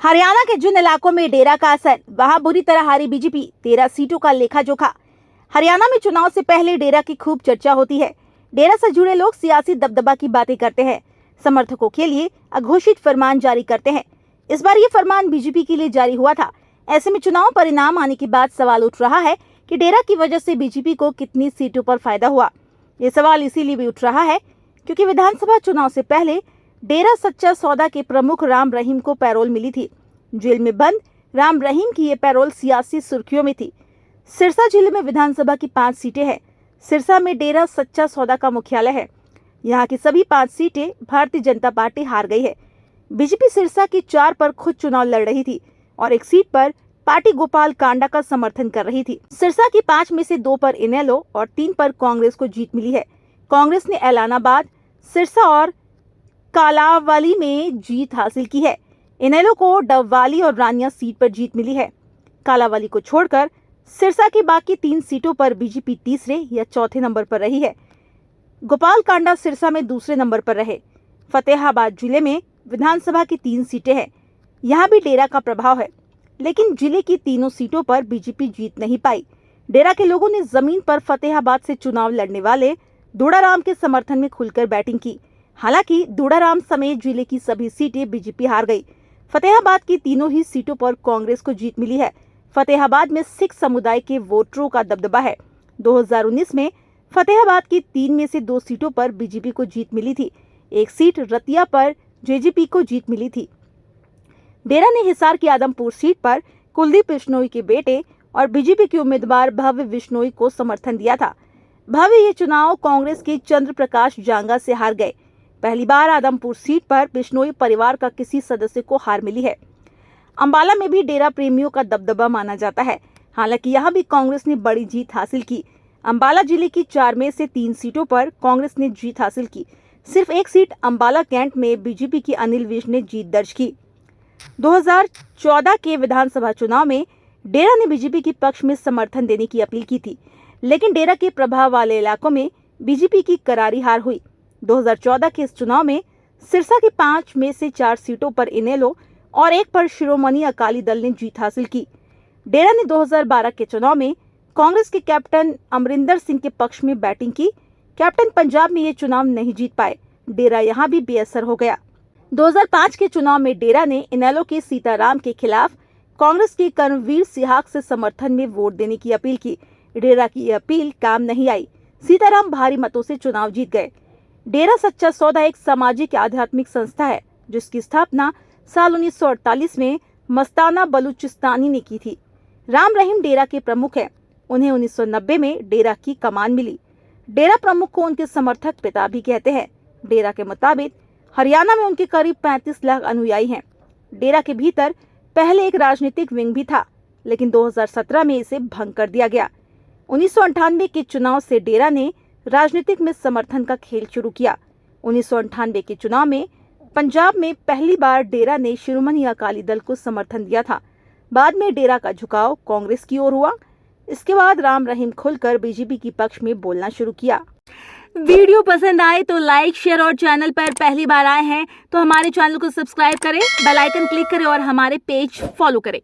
हरियाणा के जिन इलाकों में डेरा का असर, वहां बुरी तरह हारी बीजेपी। 13 सीटों का लेखा जोखा। हरियाणा में चुनाव से पहले डेरा की खूब चर्चा होती है। डेरा से जुड़े लोग सियासी दबदबा की बातें करते हैं, समर्थकों के लिए अघोषित फरमान जारी करते हैं। इस बार ये फरमान बीजेपी के लिए जारी हुआ था। ऐसे में चुनाव परिणाम आने के बाद सवाल उठ रहा है कि डेरा की वजह से बीजेपी को कितनी सीटों पर फायदा हुआ। ये सवाल इसीलिए भी उठ रहा है क्योंकि विधानसभा चुनाव से पहले डेरा सच्चा सौदा के प्रमुख राम रहीम को पैरोल मिली थी। जेल में बंद राम रहीम की ये पैरोल सियासी सुर्खियों में थी। सिरसा जिले में विधानसभा की 5 सीटें हैं। सिरसा में डेरा सच्चा सौदा का मुख्यालय है। यहाँ की सभी 5 सीटें भारतीय जनता पार्टी हार गई है। बीजेपी सिरसा की 4 पर खुद चुनाव लड़ रही थी और एक सीट पर पार्टी गोपाल कांडा का समर्थन कर रही थी। सिरसा की 5 में से 2 पर इनेलो और 3 पर कांग्रेस को जीत मिली है। कांग्रेस ने ऐलानाबाद, सिरसा और कालावाली में जीत हासिल की है। इनेलो को डबवाली और रानिया सीट पर जीत मिली है। कालावाली को छोड़कर सिरसा की बाकी 3 सीटों पर बीजेपी तीसरे या चौथे नंबर पर रही है। गोपाल कांडा सिरसा में दूसरे नंबर पर रहे। फतेहाबाद जिले में विधानसभा की 3 सीटें हैं। यहाँ भी डेरा का प्रभाव है, लेकिन जिले की तीनों सीटों पर बीजेपी जीत नहीं पाई। डेरा के लोगों ने जमीन पर फतेहाबाद से चुनाव लड़ने वाले दूड़ाराम के समर्थन में खुलकर बैटिंग की। हालांकि दूड़ाराम समेत जिले की सभी सीटें बीजेपी हार गई। फतेहाबाद की तीनों ही सीटों पर कांग्रेस को जीत मिली है। फतेहाबाद में सिख समुदाय के वोटरों का दबदबा है। 2019 में फतेहाबाद की 3 में से 2 सीटों पर बीजेपी को जीत मिली थी। एक सीट रतिया पर जेजेपी को जीत मिली थी। डेरा ने हिसार की आदमपुर सीट पर कुलदीप बिश्नोई के बेटे और बीजेपी के उम्मीदवार भव्य बिश्नोई को समर्थन दिया था। भव्य ये चुनाव कांग्रेस के चंद्र प्रकाश जांगा से हार गए। पहली बार आदमपुर सीट पर बिश्नोई परिवार का किसी सदस्य को हार मिली है। अंबाला में भी डेरा प्रेमियों का दबदबा माना जाता है। हालांकि यहां भी कांग्रेस ने बड़ी जीत हासिल की। अंबाला जिले की 4 में से 3 सीटों पर कांग्रेस ने जीत हासिल की। सिर्फ एक सीट अंबाला कैंट में बीजेपी की अनिल विज ने जीत दर्ज की। 2014 के विधानसभा चुनाव में डेरा ने बीजेपी के पक्ष में समर्थन देने की अपील की थी, लेकिन डेरा के प्रभाव वाले इलाकों में बीजेपी की करारी हार हुई। 2014 के इस चुनाव में सिरसा की 5 में से 4 सीटों पर इनेलो और 1 पर शिरोमणि अकाली दल ने जीत हासिल की। डेरा ने 2012 के चुनाव में कांग्रेस के कैप्टन अमरिंदर सिंह के पक्ष में बैटिंग की। कैप्टन पंजाब में ये चुनाव नहीं जीत पाए। डेरा यहाँ भी बेअसर हो गया। 2005 के चुनाव में डेरा ने इनेलो के सीताराम के खिलाफ कांग्रेस के कर्मवीर सिहाग से समर्थन में वोट देने की अपील की। डेरा की यह अपील काम नहीं आई। सीताराम भारी मतों से चुनाव जीत गए। डेरा सच्चा सौदा एक सामाजिक आध्यात्मिक संस्था है, जिसकी स्थापना साल 1948 में मस्ताना बलूचिस्तानी ने की थी। राम रहीम डेरा के प्रमुख हैं। उन्हें 1990 में डेरा की कमान मिली। डेरा प्रमुख को उनके समर्थक पिता भी कहते हैं। डेरा के मुताबिक हरियाणा में उनके करीब 35 लाख अनुयायी हैं। डेरा के भीतर पहले एक राजनीतिक विंग भी था, लेकिन 2017 में इसे भंग कर दिया गया। 1998 के चुनाव से डेरा ने राजनीतिक में समर्थन का खेल शुरू किया। 1998 के चुनाव में पंजाब में पहली बार डेरा ने शिरोमणि अकाली दल को समर्थन दिया था। बाद में डेरा का झुकाव कांग्रेस की ओर हुआ। इसके बाद राम रहीम खुलकर बीजेपी के पक्ष में बोलना शुरू किया। वीडियो पसंद आए तो लाइक, शेयर और चैनल पर पहली बार आए हैं तो हमारे चैनल को सब्सक्राइब करें, बेल आइकन क्लिक करें और हमारे पेज फॉलो करें।